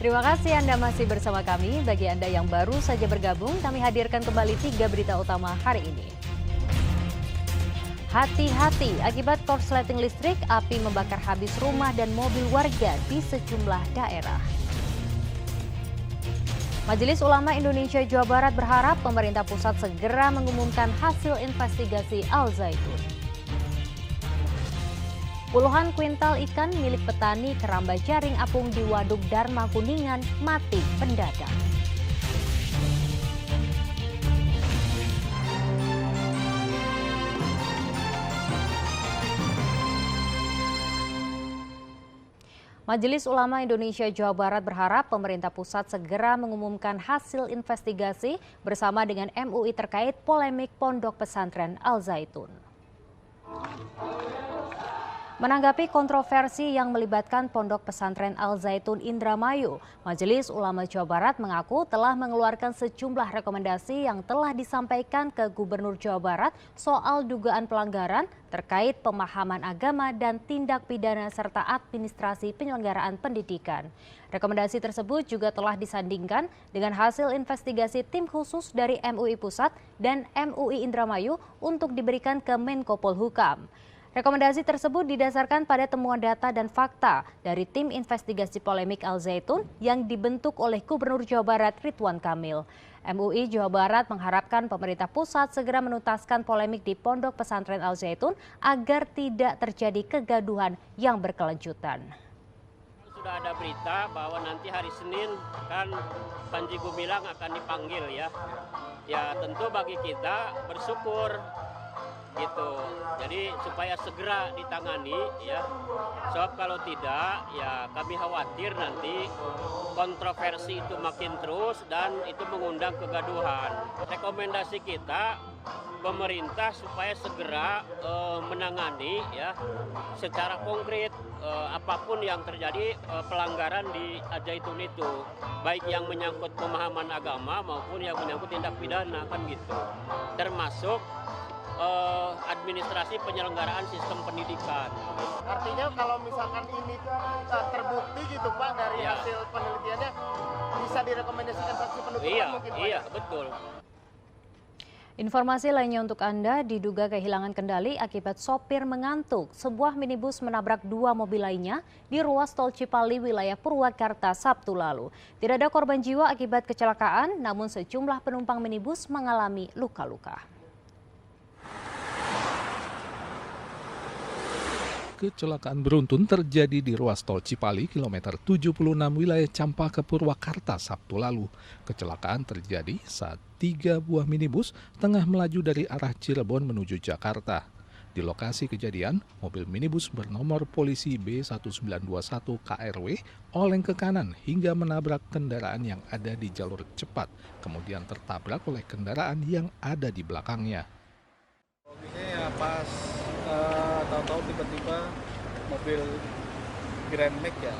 Terima kasih Anda masih bersama kami. Bagi Anda yang baru saja bergabung, kami hadirkan kembali 3 berita utama hari ini. Hati-hati, akibat korsleting listrik, api membakar habis rumah dan mobil warga di sejumlah daerah. Majelis Ulama Indonesia Jawa Barat berharap pemerintah pusat segera mengumumkan hasil investigasi Al Zaitun. Puluhan kuintal ikan milik petani keramba jaring apung di Waduk Dharma Kuningan mati mendadak. Majelis Ulama Indonesia Jawa Barat berharap pemerintah pusat segera mengumumkan hasil investigasi bersama dengan MUI terkait polemik pondok pesantren Al Zaitun. Menanggapi kontroversi yang melibatkan pondok pesantren Al Zaitun Indramayu, Majelis Ulama Jawa Barat mengaku telah mengeluarkan sejumlah rekomendasi yang telah disampaikan ke Gubernur Jawa Barat soal dugaan pelanggaran terkait pemahaman agama dan tindak pidana serta administrasi penyelenggaraan pendidikan. Rekomendasi tersebut juga telah disandingkan dengan hasil investigasi tim khusus dari MUI Pusat dan MUI Indramayu untuk diberikan ke Menko Polhukam. Rekomendasi tersebut didasarkan pada temuan data dan fakta dari tim investigasi polemik Al Zaitun yang dibentuk oleh Gubernur Jawa Barat Ridwan Kamil. MUI Jawa Barat mengharapkan pemerintah pusat segera menuntaskan polemik di Pondok Pesantren Al Zaitun agar tidak terjadi kegaduhan yang berkelanjutan. Sudah ada berita bahwa nanti hari Senin kan Panji Gumilang akan dipanggil ya. Ya tentu bagi kita bersyukur gitu. Jadi supaya segera ditangani ya. Sebab kalau tidak ya kami khawatir nanti kontroversi itu makin terus dan itu mengundang kegaduhan. Rekomendasi kita pemerintah supaya segera menangani ya secara konkret apapun yang terjadi pelanggaran di Al Zaitun itu, baik yang menyangkut pemahaman agama maupun yang menyangkut tindak pidana kan gitu. Termasuk administrasi penyelenggaraan sistem pendidikan. Artinya kalau misalkan ini terbukti gitu Pak dari hasil penelitiannya bisa direkomendasikan saksi penutupan mungkin Pak? Iya, betul. Informasi lainnya untuk Anda, diduga kehilangan kendali akibat sopir mengantuk. Sebuah minibus menabrak 2 mobil lainnya di ruas tol Cipali wilayah Purwakarta Sabtu lalu. Tidak ada korban jiwa akibat kecelakaan, namun sejumlah penumpang minibus mengalami luka-luka. Kecelakaan beruntun terjadi di ruas tol Cipali kilometer 76 wilayah Campaka Purwakarta Sabtu lalu. Kecelakaan terjadi saat 3 buah minibus tengah melaju dari arah Cirebon menuju Jakarta. Di lokasi kejadian, mobil minibus bernomor polisi B1921 KRW oleng ke kanan hingga menabrak kendaraan yang ada di jalur cepat, kemudian tertabrak oleh kendaraan yang ada di belakangnya. Ya pas tahu-tahu tiba-tiba mobil Grand Max ya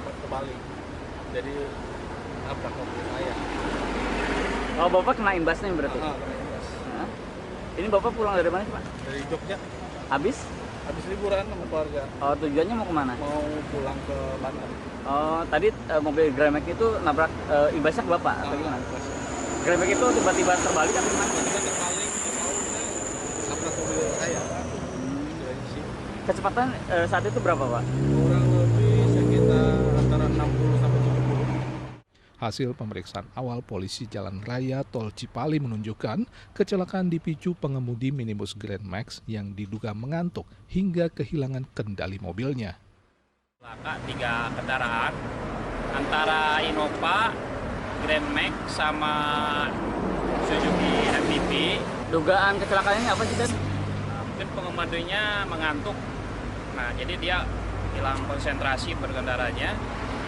kembali, jadi nabrak mobil saya. Oh, Bapak kena imbasnya berarti? Kena imbas. Nah. Ini Bapak pulang dari mana sih Pak? Dari Jogja. Habis Liburan sama keluarga. Oh, tujuannya mau kemana? Mau pulang ke Banten. Oh, tadi mobil Grand Max itu nabrak imbasnya ke Bapak atau gimana? Grand Max itu tiba-tiba terbalik atau gimana? Tiba-tiba terbalik, nabrak mobil saya. Kecepatan saat itu berapa Pak? Kurang lebih sekitar antara 60 sampai 70. Hasil pemeriksaan awal polisi Jalan Raya Tol Cipali menunjukkan kecelakaan dipicu pengemudi minibus Grand Max yang diduga mengantuk hingga kehilangan kendali mobilnya. Laka 3 kendaraan antara Innova, Grand Max sama Suzuki MPV. Dugaan kecelakaan ini apa sih Dan? Mungkin pengemudinya mengantuk. Nah, jadi dia hilang konsentrasi berkendaranya,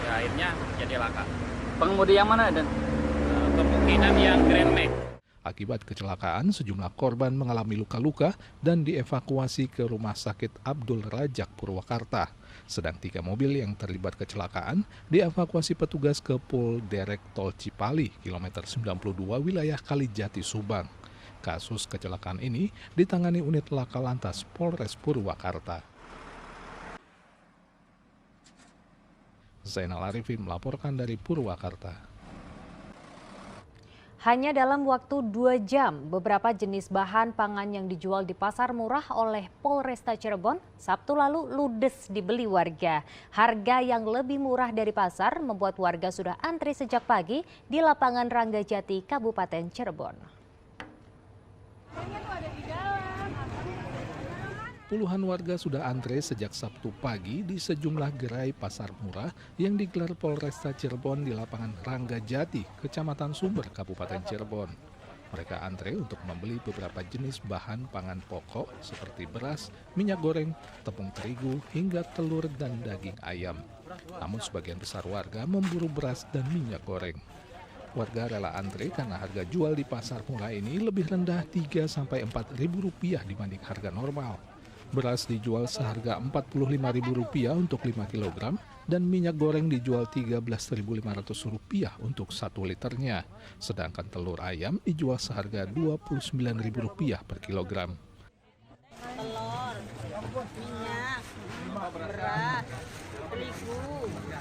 ya akhirnya jadi laka. Pengemudi yang mana Dan? Kemungkinan yang Grand Max. Akibat kecelakaan, sejumlah korban mengalami luka-luka dan dievakuasi ke Rumah Sakit Abdul Rajak Purwakarta. Sedang 3 mobil yang terlibat kecelakaan dievakuasi petugas ke Polderek Tol Cipali, kilometer 92 wilayah Kalijati, Subang. Kasus kecelakaan ini ditangani unit Laka Lantas Polres Purwakarta. Zainal Arifin melaporkan dari Purwakarta. Hanya dalam waktu 2 jam, beberapa jenis bahan pangan yang dijual di pasar murah oleh Polresta Cirebon Sabtu lalu ludes dibeli warga. Harga yang lebih murah dari pasar membuat warga sudah antri sejak pagi di lapangan Ranggajati, Kabupaten Cirebon. Puluhan warga sudah antre sejak Sabtu pagi di sejumlah gerai pasar murah yang digelar Polresta Cirebon di lapangan Ranggajati, Kecamatan Sumber, Kabupaten Cirebon. Mereka antre untuk membeli beberapa jenis bahan pangan pokok seperti beras, minyak goreng, tepung terigu, hingga telur dan daging ayam. Namun sebagian besar warga memburu beras dan minyak goreng. Warga rela antre karena harga jual di pasar murah ini lebih rendah 3-4 ribu rupiah dibanding harga normal. Beras dijual seharga Rp45.000 untuk 5 kg dan minyak goreng dijual Rp13.500 untuk 1 liternya. Sedangkan telur ayam dijual seharga Rp29.000 per kilogram. Telur, minyak, beras, terigu,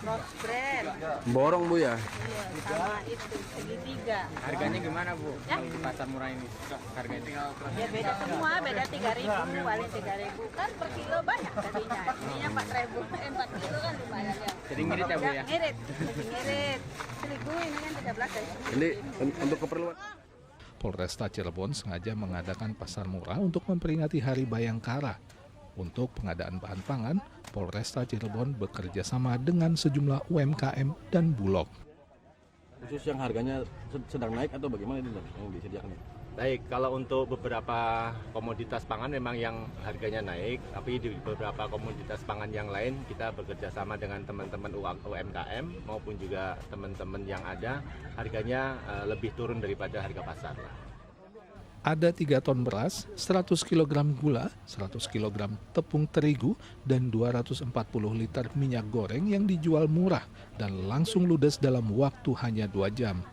roast bread. Borong Bu ya? Iya, sama itu segitiga. Harganya gimana Bu? Ya? Di pasar murah ini harganya? Ya beda semua, beda 3.000, paling 3.000 kan per kilo banyak tadinya. Ininya 4.000, 4 kilo kan lumayan ya. Jadi ngirit ya Bu ya? Ngirit, ngirit. Terigu ini kan 13.000. Ini untuk keperluan. Polresta Cirebon sengaja mengadakan pasar murah untuk memperingati Hari Bayangkara. Untuk pengadaan bahan pangan, Polresta Cirebon bekerja sama dengan sejumlah UMKM dan Bulog. Khusus yang harganya sedang naik atau bagaimana ini yang disediakan? Baik, kalau untuk beberapa komoditas pangan memang yang harganya naik, tapi di beberapa komoditas pangan yang lain kita bekerja sama dengan teman-teman UMKM maupun juga teman-teman yang ada, harganya lebih turun daripada harga pasar. Ada 3 ton beras, 100 kg gula, 100 kg tepung terigu, dan 240 liter minyak goreng yang dijual murah dan langsung ludes dalam waktu hanya 2 jam.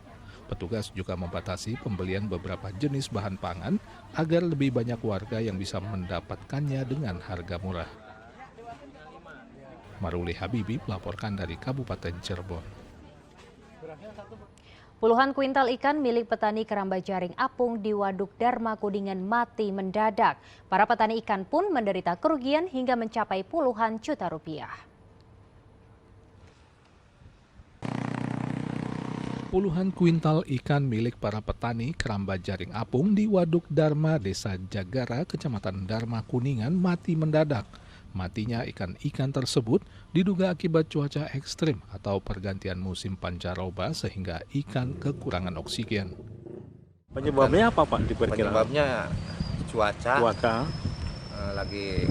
Petugas juga membatasi pembelian beberapa jenis bahan pangan agar lebih banyak warga yang bisa mendapatkannya dengan harga murah. Maruli Habibi melaporkan dari Kabupaten Cirebon. Puluhan kuintal ikan milik petani keramba jaring apung di Waduk Dharma Kuningan mati mendadak. Para petani ikan pun menderita kerugian hingga mencapai puluhan juta rupiah. Puluhan kuintal ikan milik para petani keramba jaring apung di Waduk Dharma, Desa Jagara, Kecamatan Dharma Kuningan mati mendadak. Matinya ikan-ikan tersebut diduga akibat cuaca ekstrim atau pergantian musim pancaroba sehingga ikan kekurangan oksigen. Penyebabnya apa Pak diperkirakan? Penyebabnya cuaca. Lagi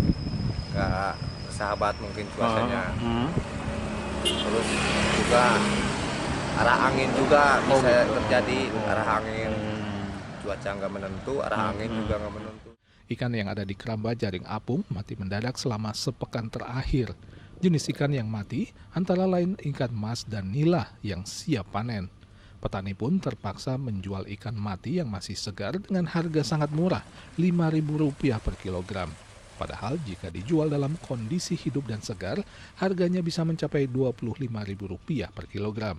nggak sahabat mungkin cuacanya. Terus juga arah angin juga bisa terjadi, arah angin. Cuaca nggak menentu, arah angin juga nggak menentu. Ikan yang ada di keramba jaring apung mati mendadak selama sepekan terakhir. Jenis ikan yang mati antara lain ikan mas dan nila yang siap panen. Petani pun terpaksa menjual ikan mati yang masih segar dengan harga sangat murah, Rp5.000 per kilogram. Padahal jika dijual dalam kondisi hidup dan segar, harganya bisa mencapai Rp25.000 per kilogram.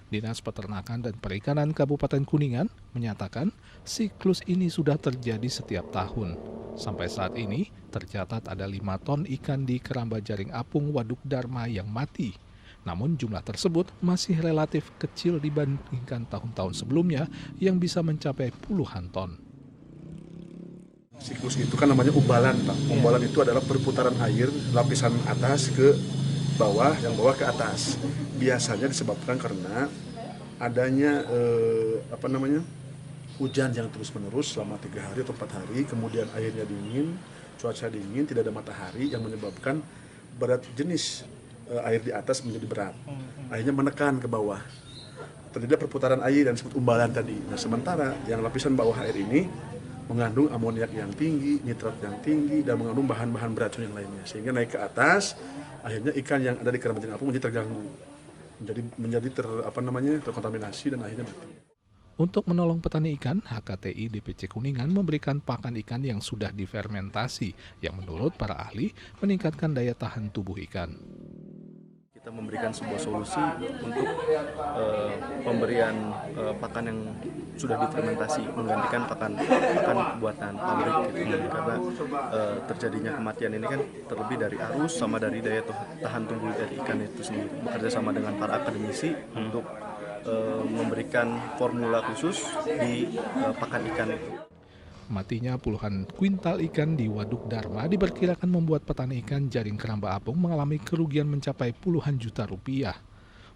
Dinas Peternakan dan Perikanan Kabupaten Kuningan menyatakan siklus ini sudah terjadi setiap tahun. Sampai saat ini tercatat ada 5 ton ikan di keramba jaring apung Waduk Dharma yang mati. Namun jumlah tersebut masih relatif kecil dibandingkan tahun-tahun sebelumnya yang bisa mencapai puluhan ton. Siklus itu kan namanya umbalan, Pak. Umbalan itu adalah perputaran air lapisan atas ke bawah, yang bawah ke atas. Biasanya disebabkan karena adanya hujan yang terus-menerus selama 3 hari atau 4 hari, kemudian airnya dingin, cuaca dingin, tidak ada matahari yang menyebabkan berat jenis air di atas menjadi berat. Akhirnya menekan ke bawah. Terjadi perputaran air dan disebut umbalan tadi. Nah, sementara yang lapisan bawah air ini mengandung amoniak yang tinggi, nitrat yang tinggi, dan mengandung bahan-bahan beracun yang lainnya. Sehingga naik ke atas, akhirnya ikan yang ada di keramba jaring apung menjadi terganggu, menjadi terkontaminasi dan akhirnya mati. Untuk menolong petani ikan, HKTI DPC Kuningan memberikan pakan ikan yang sudah difermentasi, yang menurut para ahli meningkatkan daya tahan tubuh ikan. Kita Kita memberikan sebuah solusi untuk pemberian pakan yang sudah difermentasi menggantikan pakan buatan pabrik gitu. Karena terjadinya kematian ini kan terlebih dari arus sama dari daya tahan tubuh dari ikan itu sendiri. Bekerja sama dengan para akademisi untuk memberikan formula khusus di pakan ikan itu. Matinya puluhan kuintal ikan di Waduk Dharma diperkirakan membuat petani ikan jaring keramba apung mengalami kerugian mencapai puluhan juta rupiah.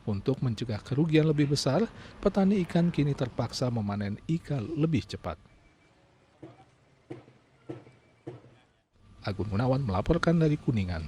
Untuk mencegah kerugian lebih besar, petani ikan kini terpaksa memanen ikan lebih cepat. Agun Gunawan melaporkan dari Kuningan.